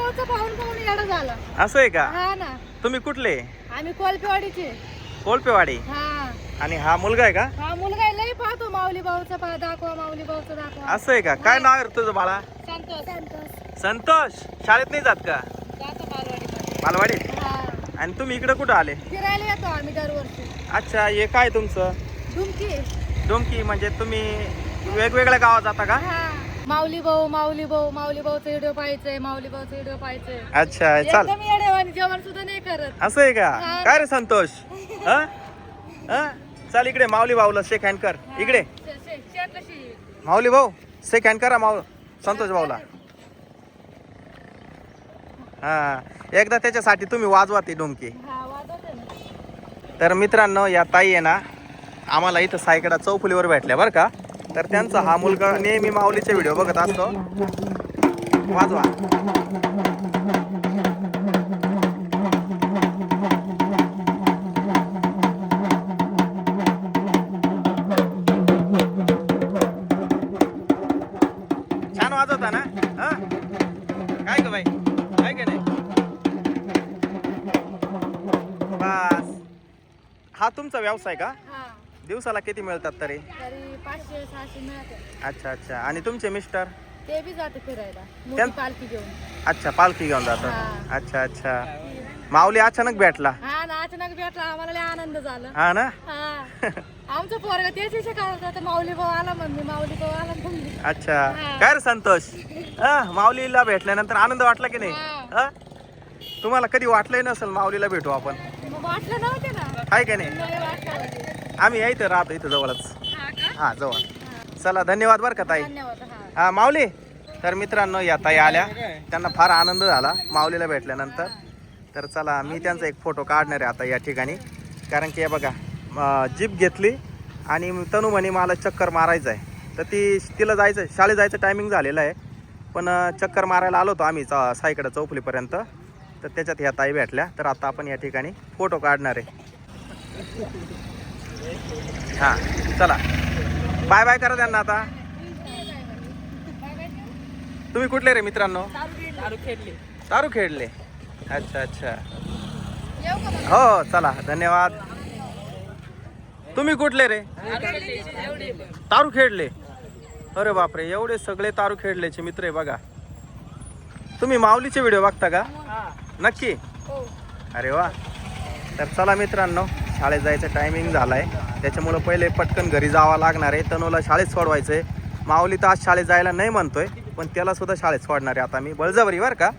भाऊचं पाहून येडं झालं. असं आहे का? हा ना. तुम्ही कुठले? आम्ही कोलपेवाडीचे. कोलपेवाडी. हा. आणि हा मुलगा आहे का? हा मुलगा लई पाहतो माऊली भाऊचा दाखवा, माऊली भाऊचा दाखवा. असं आहे का? काय नाव आहे तुझं बाळा? संतोष. संतोष. शाळेत नाही जात का? जातो बालवाडीमध्ये. मालवाडीत. हा. आणि तुम्ही इकडे कुठं आले? फिरायला येतो आम्ही दरवर्षी. अच्छा, हे काय तुमचं? डुमकी. डोमकी म्हणजे तुम्ही वेगवेगळ्या गावात जाता का? हा. माऊली भाऊ, माऊली भाऊ, माऊली भाऊचा व्हिडिओ पाहायचंय, माऊली भाऊचा व्हिडिओ पाहायचंय. अच्छा, चाल. एकदम येडेवानी जेवण सुद्धा नाही करत. असं आहे का? काय रे संतोष? हा? हा? चल इकडे माऊली भाऊला शेक हँड कर. इकडे माऊली भाऊ शेक हँड करा संतोष भाऊला. हा, एकदा त्याच्यासाठी तुम्ही वाजवा ती डोमकी. हा, वाजवते ना. तर मित्रांनो, या ताई आहे ना, आम्हाला इथं सायकडा चौफुलीवर भेटल्या बरं का. तर त्यांचा हा मुलगा नेहमी माऊलीचे व्हिडिओ बघत असतो. वाजवा. छान वाजवता ना? हा, काय ग बाई, काय का नाही? बस. हा तुमचा व्यवसाय का? हा. दिवसाला किती मिळतात तरी? तरी 500-600 मिळते. अच्छा अच्छा. आणि तुमचे मिस्टर? ते बी जाते फिरायला मोठी त्यां- पालखी घेऊन. अच्छा, पालखी घेऊन जातात. हा. अच्छा अच्छा. माऊली अचानक भेटला? हा ना, अचानक भेटला आम्हाला लय आनंद झाला. हा ना. हा. आमचं पोरगा तेच विषय काढत होता, माऊली भाऊ आला म्हणली, माऊली भाऊ आला म्हणली. अच्छा. हा. काय रे संतोष? हा, माऊलीला भेटल्यानंतर आनंद वाटला की नाही? हा. हा? तुम्हाला कधी वाटलंय नसेल माऊलीला भेटू आपण, मग वाटलं नव्हते ना. आहे का नाही? नाही वाटलं. आम्ही इथं राहतो, इथं जवळच. हा का? हा, जवळ. चला, धन्यवाद बरं का ताई. धन्यवाद. हा. हा माऊली. तर मित्रांनो, या ताई आल्या, त्यांना फार आनंद झाला माऊलीला भेटल्यानंतर. तर चला, मी त्यांचा एक फोटो काढणार आहे आता या ठिकाणी. कारण की हे बघा, जीप घेतली आणि तनू म्हणे मला चक्कर मारायचं आहे. तर तिला जायचं, शाळेत जायचं टायमिंग झालेलं आहे. पण चक्कर मारायला आलो होतो आम्ही साईकडं चौफुलीपर्यंत. तर त्याच्यात ह्या ताई भेटल्या. तर आता आपण या ठिकाणी फोटो काढणार आहे. हां, चला, बाय बाय करा त्यांना आता. तुम्ही कुठले रे मित्रांनो? तारू खेळले. अच्छा अच्छा. हो, चला, धन्यवाद. तुम्ही कुठले रे? तारू खेळले. अरे बापरे, एवढे सगळे तारू खेळलेचे मित्र आहे बघा. तुम्ही माऊलीचे व्हिडिओ बघता का? नक्की. अरे वा. तर चला मित्रांनो, शाळेत जायचं टायमिंग झालाय, त्याच्यामुळं पहिले पटकन घरी जावं लागणार आहे. तनूला शाळेत सोडवायचंय. माऊली तर आज शाळेत जायला नाही म्हणतोय, पण त्याला सुद्धा शाळेत सोडणार आहे आता मी, बळजबरी बरं का.